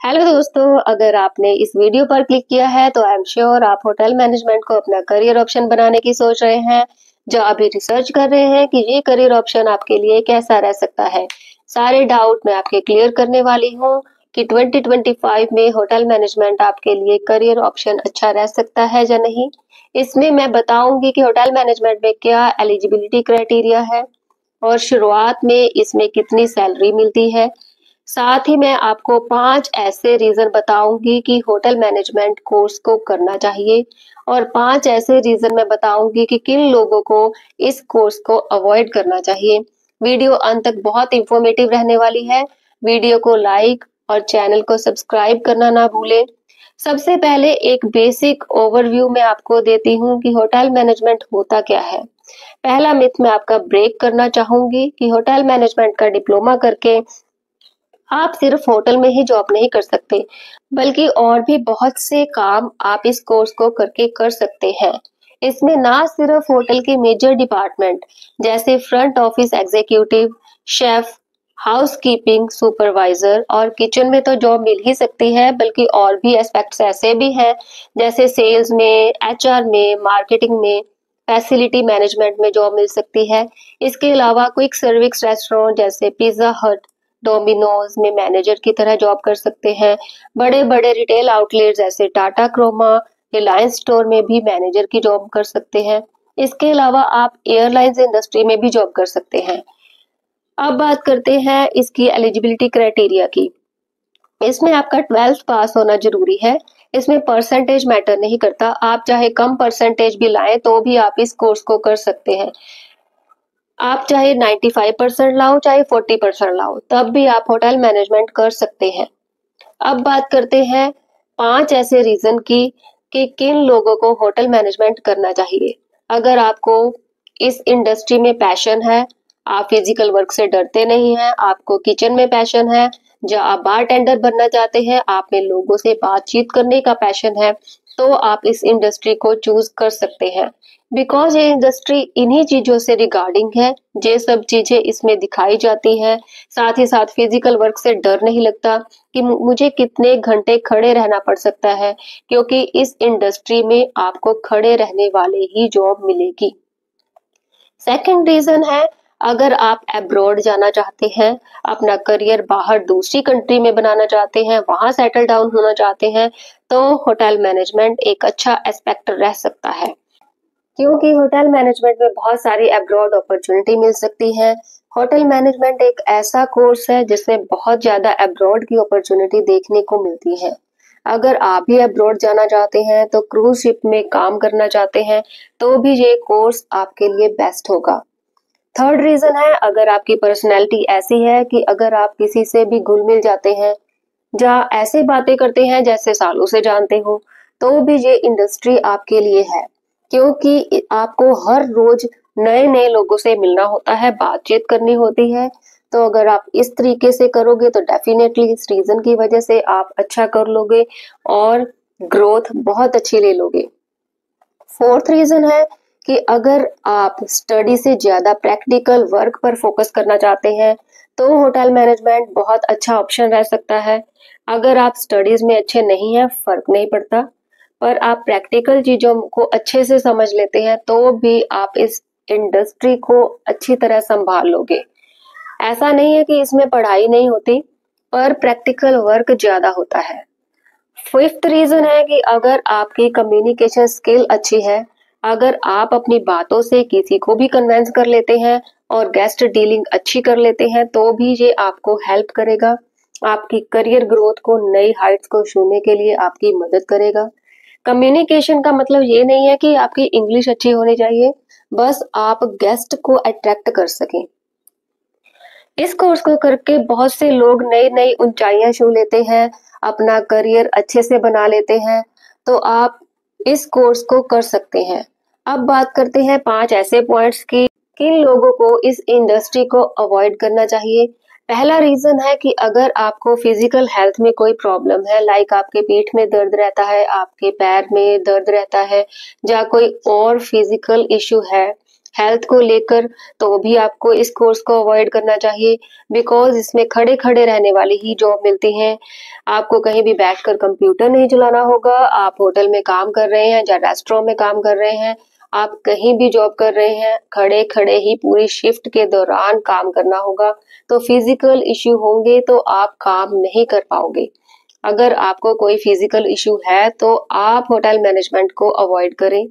Hello दोस्तों, अगर आपने इस वीडियो पर क्लिक किया है तो आई एम श्योर आप होटल मैनेजमेंट को अपना करियर ऑप्शन बनाने की सोच रहे हैं, जो अभी रिसर्च कर रहे हैं कि ये करियर ऑप्शन आपके लिए कैसा रह सकता है। सारे डाउट मैं आपके क्लियर करने वाली हूँ कि 2025 में होटल मैनेजमेंट आपके लिए करियर ऑप्शन अच्छा रह सकता है या नहीं। इसमें मैं बताऊंगी कि होटल मैनेजमेंट में क्या एलिजिबिलिटी क्राइटेरिया है और शुरुआत में इसमें कितनी सैलरी मिलती है। साथ ही मैं आपको 5 ऐसे रीजन बताऊंगी कि होटल मैनेजमेंट कोर्स को करना चाहिए और 5 ऐसे रीजन मैं बताऊंगी कि किन लोगों को इस कोर्स को अवॉइड करना चाहिए। वीडियो अंत तक बहुत इंफॉर्मेटिव रहने वाली है। वीडियो को लाइक और चैनल को सब्सक्राइब करना ना भूलें। सबसे पहले एक बेसिक ओवरव्यू मैं आपको देती हूँ कि होटल मैनेजमेंट होता क्या है। पहला मिथ मैं आपका ब्रेक करना चाहूंगी कि होटल मैनेजमेंट का डिप्लोमा करके आप सिर्फ होटल में ही जॉब नहीं कर सकते, बल्कि और भी बहुत से काम आप इस कोर्स को करके कर सकते हैं। इसमें ना सिर्फ होटल के मेजर डिपार्टमेंट जैसे front office executive, chef, housekeeping supervisor और किचन में तो जॉब मिल ही सकती है, बल्कि और भी एस्पेक्ट्स ऐसे भी हैं जैसे सेल्स में, एचआर में, मार्केटिंग में, फैसिलिटी मैनेजमेंट में जॉब मिल सकती है। इसके अलावा क्विक सर्विस रेस्टोरेंट जैसे पिज्जा हट, डोमिनोज में मैनेजर की तरह जॉब कर सकते हैं। बड़े बड़े रिटेल आउटलेट जैसे टाटा क्रोमा, रिलायंस स्टोर में भी मैनेजर की जॉब कर सकते हैं। इसके अलावा आप एयरलाइंस इंडस्ट्री में भी जॉब कर सकते हैं। अब बात करते हैं इसकी एलिजिबिलिटी क्राइटेरिया की। इसमें आपका 12th पास होना जरूरी है। इसमें परसेंटेज मैटर नहीं करता, आप चाहे कम परसेंटेज भी लाएं तो भी आप इस कोर्स को कर सकते हैं। आप चाहे 95% लाओ चाहे 40% लाओ, तब भी आप होटल मैनेजमेंट कर सकते हैं। अब बात करते हैं 5 ऐसे रीजन की कि किन लोगों को होटल मैनेजमेंट करना चाहिए। अगर आपको इस इंडस्ट्री में पैशन है, आप फिजिकल वर्क से डरते नहीं हैं, आपको किचन में पैशन है, या आप बार टेंडर बनना चाहते हैं, आप में लोगों से बातचीत करने का पैशन है, तो आप इस इंडस्ट्री को चूज कर सकते हैं। बिकॉज ये इंडस्ट्री इन्हीं चीजों से रिगार्डिंग है, ये सब चीजें इसमें दिखाई जाती हैं। साथ ही साथ फिजिकल वर्क से डर नहीं लगता कि मुझे कितने घंटे खड़े रहना पड़ सकता है, क्योंकि इस इंडस्ट्री में आपको खड़े रहने वाले ही जॉब मिलेगी। सेकंड रीजन है, अगर आप अब्रॉड जाना चाहते हैं, अपना करियर बाहर दूसरी कंट्री में बनाना चाहते हैं, वहां सेटल डाउन होना चाहते हैं, तो होटल मैनेजमेंट एक अच्छा एस्पेक्ट रह सकता है। क्योंकि होटल मैनेजमेंट में बहुत सारी अब्रॉड अपॉर्चुनिटी मिल सकती है। होटल मैनेजमेंट एक ऐसा कोर्स है जिसमें बहुत ज्यादा अब्रॉड की अपॉर्चुनिटी देखने को मिलती है। अगर आप भी अब्रॉड जाना चाहते हैं, तो क्रूज शिप में काम करना चाहते हैं, तो भी ये कोर्स आपके लिए बेस्ट होगा। थर्ड रीजन है, अगर आपकी पर्सनैलिटी ऐसी है कि अगर आप किसी से भी घुल मिल जाते हैं या ऐसे बातें करते हैं जैसे सालों से जानते हो, तो भी ये इंडस्ट्री आपके लिए है। क्योंकि आपको हर रोज नए नए लोगों से मिलना होता है, बातचीत करनी होती है। तो अगर आप इस तरीके से करोगे तो डेफिनेटली इस रीजन की वजह से आप अच्छा कर लोगे और ग्रोथ बहुत अच्छी ले लोगे। फोर्थ रीजन है कि अगर आप स्टडी से ज्यादा प्रैक्टिकल वर्क पर फोकस करना चाहते हैं, तो होटल मैनेजमेंट बहुत अच्छा ऑप्शन रह सकता है। अगर आप स्टडीज में अच्छे नहीं हैं, फर्क नहीं पड़ता, पर आप प्रैक्टिकल चीजों को अच्छे से समझ लेते हैं, तो भी आप इस इंडस्ट्री को अच्छी तरह संभाल लोगे। ऐसा नहीं है कि इसमें पढ़ाई नहीं होती, पर प्रैक्टिकल वर्क ज्यादा होता है। फिफ्थ रीजन है कि अगर आपकी कम्युनिकेशन स्किल अच्छी है, अगर आप अपनी बातों से किसी को भी कन्विंस कर लेते हैं और गेस्ट डीलिंग अच्छी कर लेते हैं, तो भी ये आपको हेल्प करेगा, आपकी करियर ग्रोथ को नई हाइट्स को छूने के लिए आपकी मदद करेगा। कम्युनिकेशन का मतलब ये नहीं है कि आपकी इंग्लिश अच्छी होनी चाहिए, बस आप गेस्ट को अट्रैक्ट कर सकें। इस कोर्स को करके बहुत से लोग नई नई ऊंचाइयां छू लेते हैं, अपना करियर अच्छे से बना लेते हैं, तो आप इस कोर्स को कर सकते हैं। अब बात करते हैं 5 ऐसे पॉइंट्स की किन लोगों को इस इंडस्ट्री को अवॉइड करना चाहिए। पहला रीजन है कि अगर आपको फिजिकल हेल्थ में कोई प्रॉब्लम है, लाइक आपके पीठ में दर्द रहता है, आपके पैर में दर्द रहता है, या कोई और फिजिकल इश्यू है, हेल्थ को लेकर, तो भी आपको इस कोर्स को अवॉइड करना चाहिए, बिकॉज इसमें खड़े खड़े रहने वाली ही जॉब मिलती हैं। आपको कहीं भी बैठकर कंप्यूटर नहीं चलाना होगा। आप होटल में काम कर रहे हैं या रेस्टोरेंट में काम कर रहे हैं, आप कहीं भी जॉब कर रहे हैं, खड़े खड़े ही पूरी शिफ्ट के दौरान काम करना होगा। तो फिजिकल इश्यू होंगे तो आप काम नहीं कर पाओगे। अगर आपको कोई फिजिकल इश्यू है तो आप होटल मैनेजमेंट को अवॉइड करें।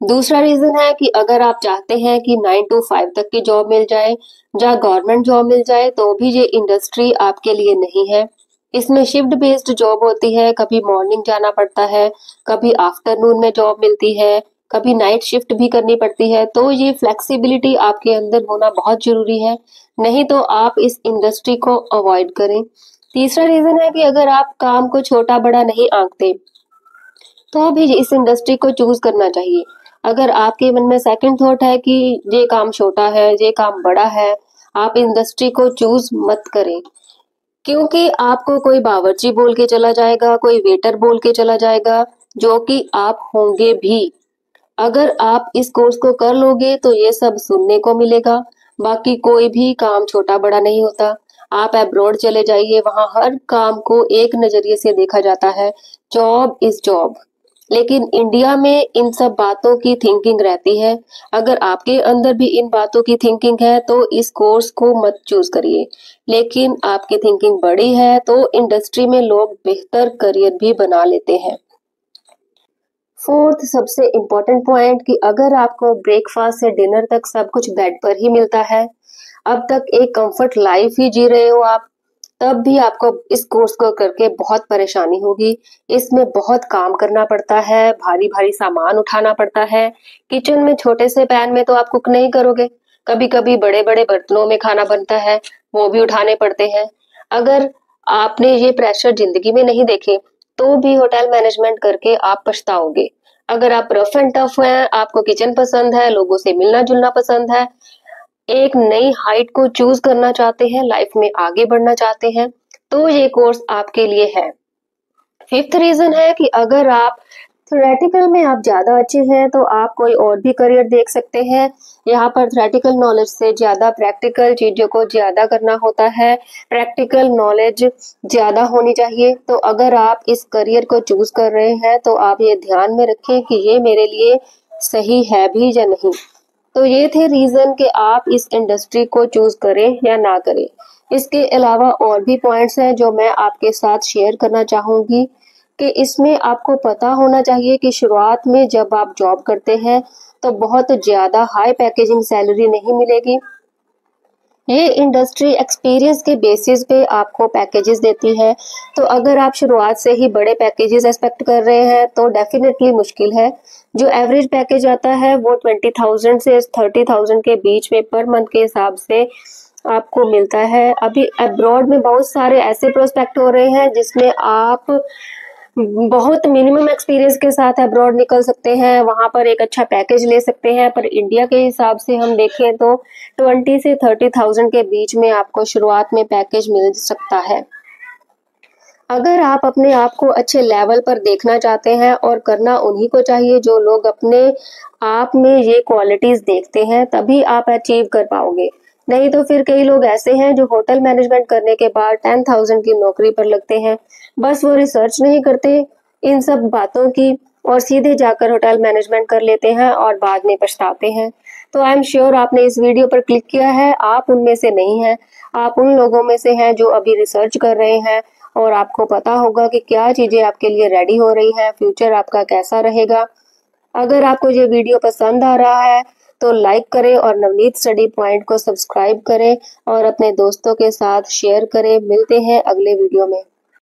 दूसरा रीजन है कि अगर आप चाहते हैं कि 9 to 5 तक की जॉब मिल जाए या गवर्नमेंट जॉब मिल जाए, तो भी ये इंडस्ट्री आपके लिए नहीं है। इसमें शिफ्ट बेस्ड जॉब होती है, कभी मॉर्निंग जाना पड़ता है, कभी आफ्टरनून में जॉब मिलती है, कभी नाइट शिफ्ट भी करनी पड़ती है। तो ये फ्लेक्सिबिलिटी आपके अंदर होना बहुत जरूरी है, नहीं तो आप इस इंडस्ट्री को अवॉइड करें। तीसरा रीजन है कि अगर आप काम को छोटा बड़ा नहीं आंकते, तो भी इस इंडस्ट्री को चूज करना चाहिए। अगर आपके मन में सेकंड थॉट है कि ये काम छोटा है, ये काम बड़ा है, आप इंडस्ट्री को चूज मत करें, क्योंकि आपको कोई बावर्ची बोल के चला जाएगा, कोई वेटर बोल के चला जाएगा, जो कि आप होंगे भी। अगर आप इस कोर्स को कर लोगे तो ये सब सुनने को मिलेगा। बाकी कोई भी काम छोटा बड़ा नहीं होता। आप अब्रॉड चले जाइए, वहां हर काम को एक नजरिए से देखा जाता है, जॉब इज जॉब। लेकिन इंडिया में इन सब बातों की थिंकिंग रहती है। अगर आपके अंदर भी इन बातों की थिंकिंग है तो इस कोर्स को मत चूज करिए। लेकिन आपकी थिंकिंग बड़ी है तो इंडस्ट्री में लोग बेहतर करियर भी बना लेते हैं। फोर्थ सबसे इम्पोर्टेंट पॉइंट कि अगर आपको ब्रेकफास्ट से डिनर तक सब कुछ बेड पर ही मिलता है, अब तक एक कंफर्ट लाइफ ही जी रहे हो आप, तब भी आपको इस कोर्स को करके बहुत परेशानी होगी। इसमें बहुत काम करना पड़ता है, भारी भारी सामान उठाना पड़ता है। किचन में छोटे से पैन में तो आप कुक नहीं करोगे, कभी कभी बड़े बड़े बर्तनों में खाना बनता है, वो भी उठाने पड़ते हैं। अगर आपने ये प्रेशर जिंदगी में नहीं देखे तो भी होटल मैनेजमेंट करके आप पछताओगे। अगर आप रफ एंड टफ हैं, आपको किचन पसंद है, लोगों से मिलना जुलना पसंद है, एक नई हाइट को चूज करना चाहते हैं, लाइफ में आगे बढ़ना चाहते हैं, तो ये कोर्स आपके लिए है। फिफ्थ रीजन है कि अगर आप थ्योरेटिकल में आप ज्यादा अच्छे हैं तो आप कोई और भी करियर देख सकते हैं। यहाँ पर थ्योरेटिकल नॉलेज से ज्यादा प्रैक्टिकल चीजों को ज्यादा करना होता है, प्रैक्टिकल नॉलेज ज्यादा होनी चाहिए। तो अगर आप इस करियर को चूज कर रहे हैं तो आप ये ध्यान में रखें कि ये मेरे लिए सही है भी या नहीं। तो ये थे रीजन कि आप इस इंडस्ट्री को चूज करें या ना करें। इसके अलावा और भी पॉइंट्स हैं जो मैं आपके साथ शेयर करना चाहूंगी कि इसमें आपको पता होना चाहिए कि शुरुआत में जब आप जॉब करते हैं तो बहुत ज्यादा हाई पैकेजिंग सैलरी नहीं मिलेगी। ये इंडस्ट्री एक्सपीरियंस के बेसिस पे आपको पैकेजेस देती है। तो अगर आप शुरुआत से ही बड़े पैकेजेस एक्सपेक्ट कर रहे हैं तो डेफिनेटली मुश्किल है। जो एवरेज पैकेज आता है वो 20,000 से 30,000 के बीच में पर मंथ के हिसाब से आपको मिलता है। अभी अब्रॉड में बहुत सारे ऐसे प्रोस्पेक्ट हो रहे हैं जिसमें आप बहुत मिनिमम एक्सपीरियंस के साथ अब्रॉड निकल सकते हैं, वहां पर एक अच्छा पैकेज ले सकते हैं। पर इंडिया के हिसाब से हम देखें तो 20 से 30,000 के बीच में आपको शुरुआत में पैकेज मिल सकता है। अगर आप अपने आप को अच्छे लेवल पर देखना चाहते हैं, और करना उन्हीं को चाहिए जो लोग अपने आप में ये क्वालिटीज देखते हैं, तभी आप अचीव कर पाओगे। नहीं तो फिर कई लोग ऐसे हैं जो होटल मैनेजमेंट करने के बाद 10,000 की नौकरी पर लगते हैं, बस वो रिसर्च नहीं करते इन सब बातों की और सीधे जाकर होटल मैनेजमेंट कर लेते हैं और बाद में पछताते हैं। तो आई एम श्योर आपने इस वीडियो पर क्लिक किया है, आप उनमें से नहीं हैं, आप उन लोगों में से हैं जो अभी रिसर्च कर रहे हैं और आपको पता होगा कि क्या चीजें आपके लिए रेडी हो रही हैं, फ्यूचर आपका कैसा रहेगा। अगर आपको ये वीडियो पसंद आ रहा है तो लाइक करें और नवनीत स्टडी पॉइंट को सब्सक्राइब करें और अपने दोस्तों के साथ शेयर करें। मिलते हैं अगले वीडियो में।